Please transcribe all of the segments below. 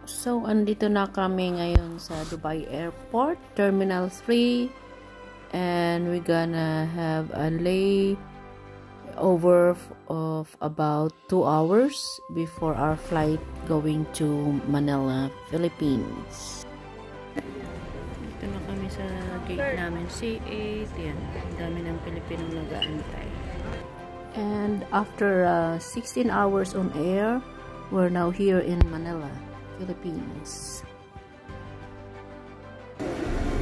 So, andito na kami ngayon sa Dubai Airport, Terminal 3. And we're gonna have a layover of about 2 hours before our flight going to Manila, Philippines. Dito na kami sa gate namin, C8. Yan, ang dami ng Pilipinong nag-aantay. And after 16 hours on air, we're now here in Manila, Philippines.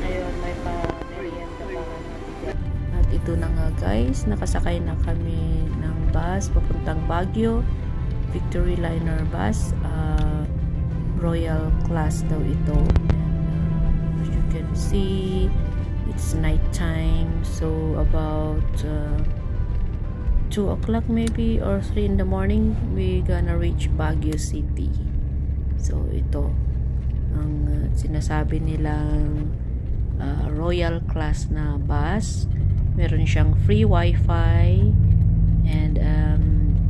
Ayun, may pa-merienda para natin. At ito na nga guys, nakasakay na kami ng bus papuntang Baguio, Victory Liner bus, Royal class daw ito. And as you can see, it's night time, so about 2 o'clock maybe or 3 in the morning we gonna reach Baguio City. So ito ang sinasabi nilang Royal class na bus. Meron siyang free wifi and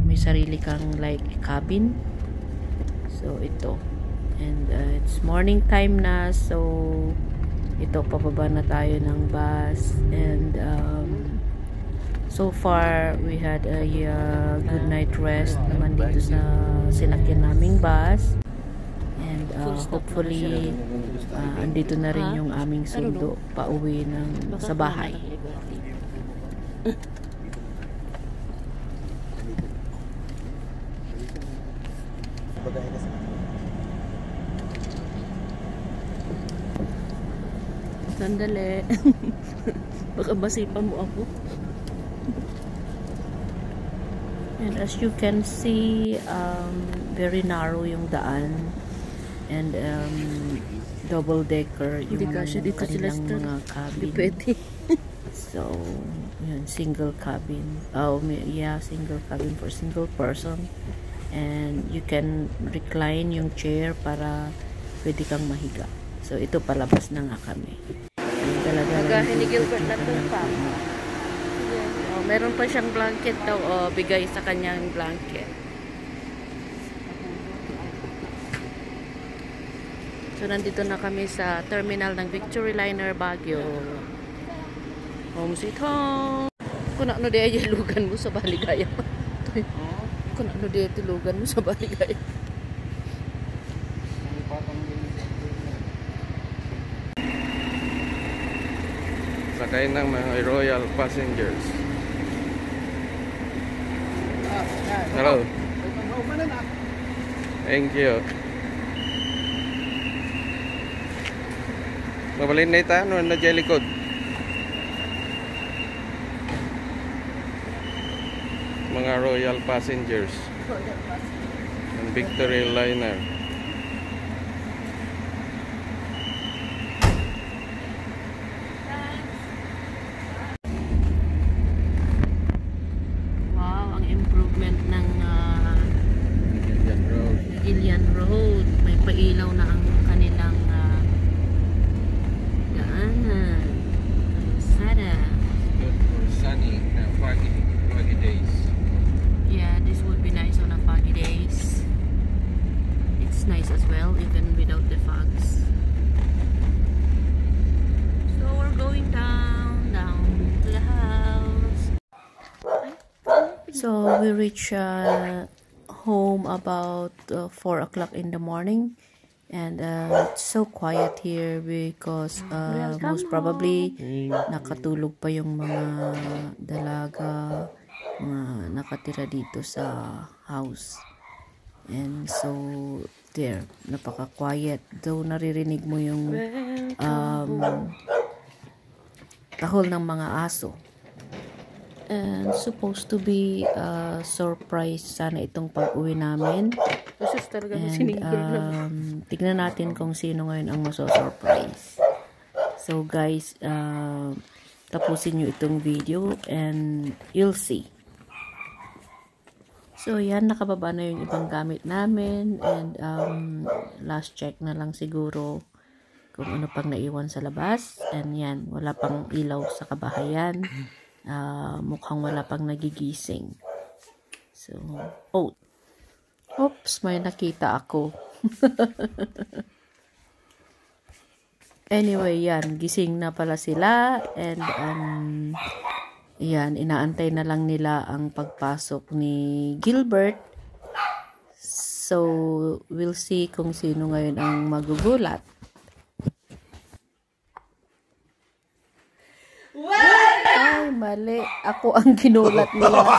may sarili kang like cabin. So ito, and it's morning time na, so ito pababa na tayo ng bus. And so far, we had a good night rest naman dito sa sinakyan naming bus. And hopefully, andito na rin yung aming sundo pauwi sa bahay. Sandali. Baka masipa mo ako. And as you can see, very narrow yung daan, and double decker yung kanilang mga cabin. So yun, single cabin. Oh yeah, single cabin for single person, and you can recline yung chair para pwede kang mahiga. So ito, palabas na nga kami. Talaga ni Gilbert na pa. Meron pa siyang blanket daw, bigay sa kanyang blanket. So nandito na kami sa terminal ng Victory Liner Baguio. Home sweet home. Kung ano di ay lugan mo sa Baligaya. Kung ano di ay tulugan mo sa Baligaya. Sakay ng mga royal passengers. Hello. Thank you. Mabalin na ita, ano na dyan likod? Mga royal passengers. Ang Victory Liner. Ilaw na ang kanilang daanan. Sada. Good for sunny, foggy days. Yeah, this would be nice on a foggy days. It's nice as well, even without the fogs. So we're going down to the house. So we reach home about 4 o'clock in the morning, and it's so quiet here because most probably nakatulog pa yung mga dalaga, mga nakatira dito sa house. And so there, napaka quiet, though naririnig mo yung tahol ng mga aso. And supposed to be surprise sana itong pag-uwi namin. And tignan natin kung sino ngayon ang maso-surprise. So guys, tapusin nyo itong video and you'll see. So yan, nakababa na yung ibang gamit namin, and last check na lang siguro kung ano pang naiwan sa labas. And yan, wala pang ilaw sa kabahayan. Mukhang wala pang nagigising. So, oops, may nakita ako. Anyway, yan. Gising na pala sila. And, yan. Inaantay na lang nila ang pagpasok ni Gilbert. So, we'll see kung sino ngayon ang magugulat. Ay, mali. Ako ang ginulat nila.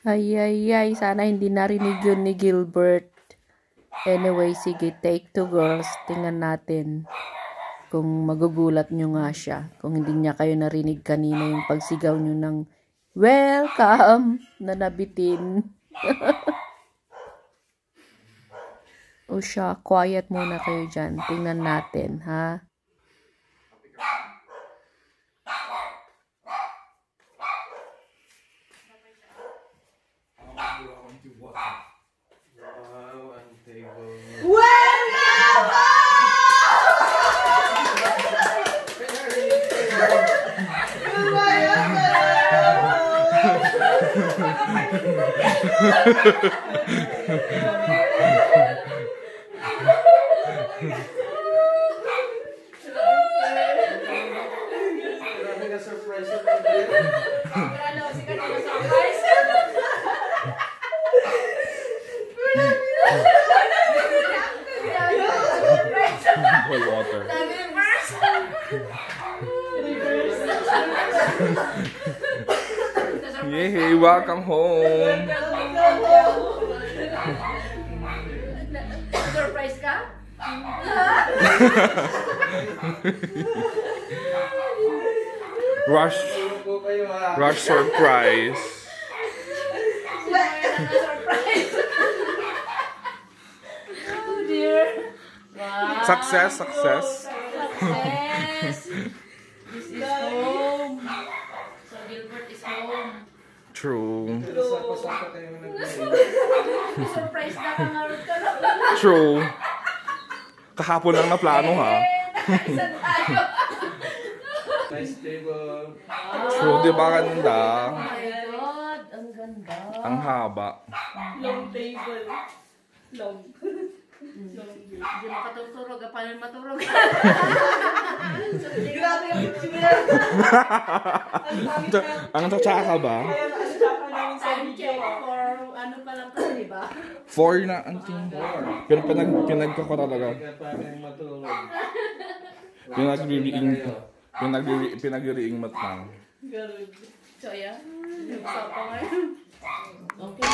Ay. Sana hindi narinig yun ni Gilbert. Anyway, sige. Take 2 girls. Tingnan natin kung magugulat nyo nga siya. Kung hindi niya kayo narinig kanina yung pagsigaw nyo ng welcome na nabitin. O siya, quiet muna kayo dyan. Tingnan natin, ha? Wow, ang table. Surprise. Cold water. Yay, welcome home. Surprise ka? Rush surprise. Oh dear. Wow. Success. Success. This is home. So Gilbert is home. True. Surprise na kangarot ka lang. True. Kahapon lang na plano ha. Nakaisan tayo. Nice table. True, di ba ganda? Oh my God, ang ganda. Ang haba. Long table. Long. Hindi makatutulog. Paano maturog? Grabe yung picture. Ang tatsaka ba? Kaya naasapan namin sa Time check video. for ano pa lang to, di ba? 4 na anting. Pero pinagka ko talaga. Kaya pa kami matulog. Pinag-riing mat lang. Ganun. So, yeah. Usapan ngayon. Okay.